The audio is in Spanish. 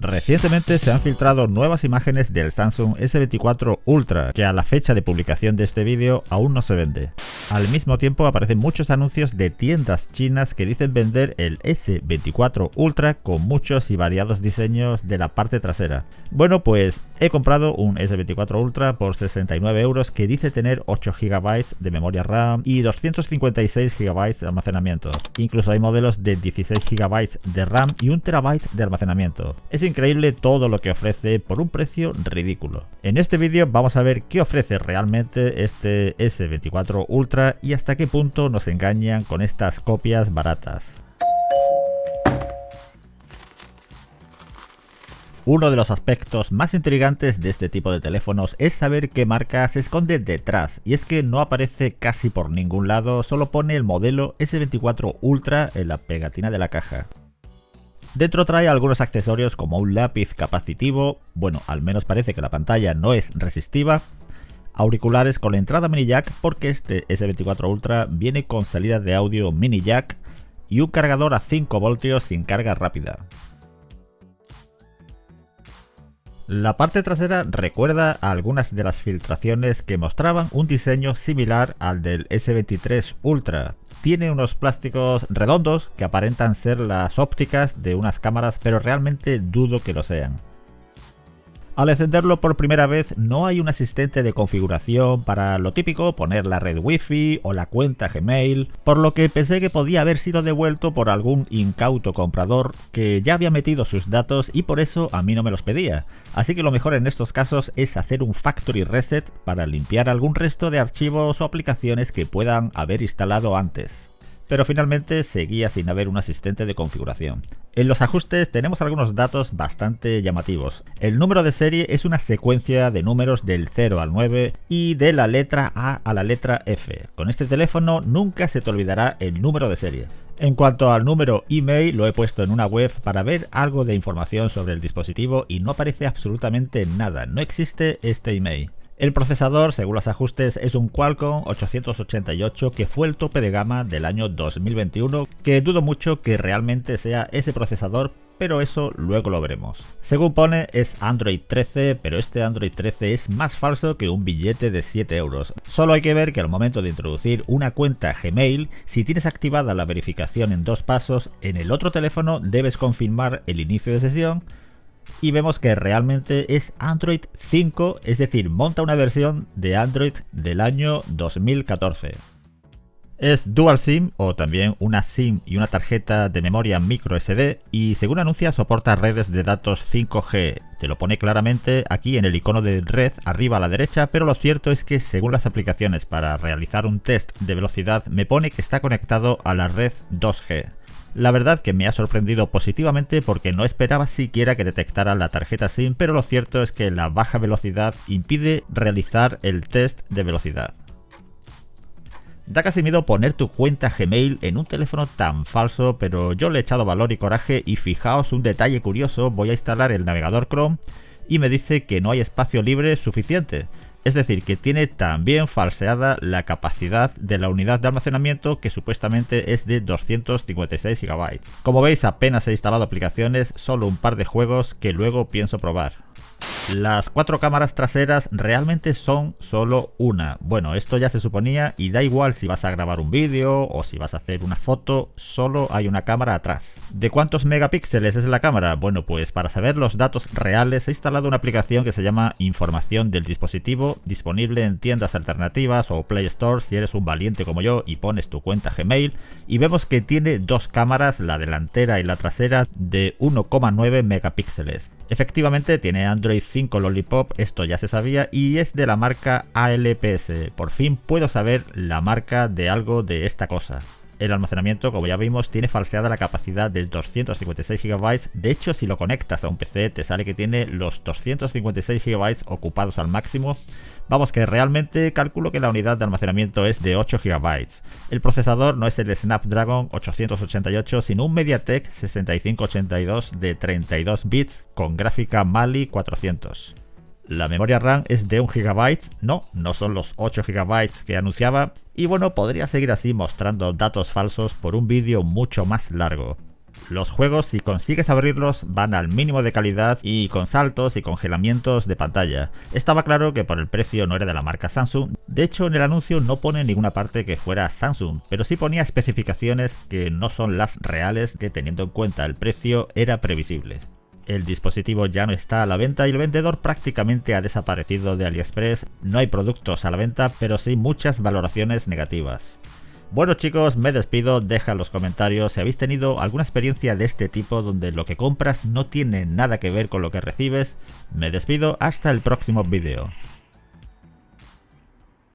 Recientemente se han filtrado nuevas imágenes del Samsung S24 Ultra, que a la fecha de publicación de este vídeo aún no se vende. Al mismo tiempo aparecen muchos anuncios de tiendas chinas que dicen vender el S24 Ultra con muchos y variados diseños de la parte trasera. Bueno, pues he comprado un S24 Ultra por 69 € que dice tener 8 GB de memoria RAM y 256 GB de almacenamiento. Incluso hay modelos de 16 GB de RAM y 1 TB de almacenamiento. Es increíble todo lo que ofrece por un precio ridículo. En este vídeo vamos a ver qué ofrece realmente este S24 Ultra y hasta qué punto nos engañan con estas copias baratas. Uno de los aspectos más intrigantes de este tipo de teléfonos es saber qué marca se esconde detrás, y es que no aparece casi por ningún lado, solo pone el modelo S24 Ultra en la pegatina de la caja. Dentro trae algunos accesorios como un lápiz capacitivo, bueno, al menos parece que la pantalla no es resistiva, auriculares con entrada mini jack porque este S24 Ultra viene con salida de audio mini jack y un cargador a 5 voltios sin carga rápida. La parte trasera recuerda a algunas de las filtraciones que mostraban un diseño similar al del S23 Ultra. Tiene unos plásticos redondos que aparentan ser las ópticas de unas cámaras, pero realmente dudo que lo sean. Al encenderlo por primera vez no hay un asistente de configuración para lo típico, poner la red Wi-Fi o la cuenta Gmail, por lo que pensé que podía haber sido devuelto por algún incauto comprador que ya había metido sus datos y por eso a mí no me los pedía. Así que lo mejor en estos casos es hacer un factory reset para limpiar algún resto de archivos o aplicaciones que puedan haber instalado antes. Pero finalmente seguía sin haber un asistente de configuración. En los ajustes tenemos algunos datos bastante llamativos. El número de serie es una secuencia de números del 0 al 9 y de la letra A a la letra F. Con este teléfono nunca se te olvidará el número de serie. En cuanto al número email, lo he puesto en una web para ver algo de información sobre el dispositivo y no aparece absolutamente nada, no existe este email. El procesador, según los ajustes, es un Qualcomm 888 que fue el tope de gama del año 2021, que dudo mucho que realmente sea ese procesador, pero eso luego lo veremos. Según pone es Android 13, pero este Android 13 es más falso que un billete de 7 €. Solo hay que ver que al momento de introducir una cuenta Gmail, si tienes activada la verificación en 2 pasos, en el otro teléfono debes confirmar el inicio de sesión, y vemos que realmente es Android 5, es decir, monta una versión de Android del año 2014. Es Dual SIM o también una SIM y una tarjeta de memoria micro SD y según anuncia soporta redes de datos 5G. Te lo pone claramente aquí en el icono de red arriba a la derecha, pero lo cierto es que según las aplicaciones para realizar un test de velocidad me pone que está conectado a la red 2G. La verdad que me ha sorprendido positivamente porque no esperaba siquiera que detectara la tarjeta SIM, pero lo cierto es que la baja velocidad impide realizar el test de velocidad. Da casi miedo poner tu cuenta Gmail en un teléfono tan falso, pero yo le he echado valor y coraje y fijaos un detalle curioso, voy a instalar el navegador Chrome y me dice que no hay espacio libre suficiente. Es decir, que tiene también falseada la capacidad de la unidad de almacenamiento que supuestamente es de 256 GB. Como veis apenas he instalado aplicaciones, solo un par de juegos que luego pienso probar. Las 4 cámaras traseras realmente son solo una. Bueno, esto ya se suponía y da igual si vas a grabar un vídeo o si vas a hacer una foto, solo hay una cámara atrás. ¿De cuántos megapíxeles es la cámara? Bueno, pues para saber los datos reales he instalado una aplicación que se llama Información del dispositivo, disponible en tiendas alternativas o Play Store si eres un valiente como yo y pones tu cuenta Gmail, y vemos que tiene 2 cámaras, la delantera y la trasera, de 1,9 megapíxeles. Efectivamente tiene Android 5 Lollipop, esto ya se sabía, y es de la marca ALPS. Por fin puedo saber la marca de algo de esta cosa. El almacenamiento, como ya vimos, tiene falseada la capacidad de 256 GB. De hecho, si lo conectas a un PC, te sale que tiene los 256 GB ocupados al máximo. Vamos, que realmente calculo que la unidad de almacenamiento es de 8 GB. El procesador no es el Snapdragon 888, sino un MediaTek 6582 de 32 bits con gráfica Mali 400. La memoria RAM es de 1 GB, no son los 8 GB que anunciaba, y bueno, podría seguir así mostrando datos falsos por un vídeo mucho más largo. Los juegos, si consigues abrirlos, van al mínimo de calidad y con saltos y congelamientos de pantalla. Estaba claro que por el precio no era de la marca Samsung. De hecho, en el anuncio no pone en ninguna parte que fuera Samsung, pero sí ponía especificaciones que no son las reales, que teniendo en cuenta el precio era previsible. El dispositivo ya no está a la venta y el vendedor prácticamente ha desaparecido de AliExpress. No hay productos a la venta, pero sí muchas valoraciones negativas. Bueno chicos, me despido, deja en los comentarios si habéis tenido alguna experiencia de este tipo donde lo que compras no tiene nada que ver con lo que recibes. Me despido, hasta el próximo vídeo.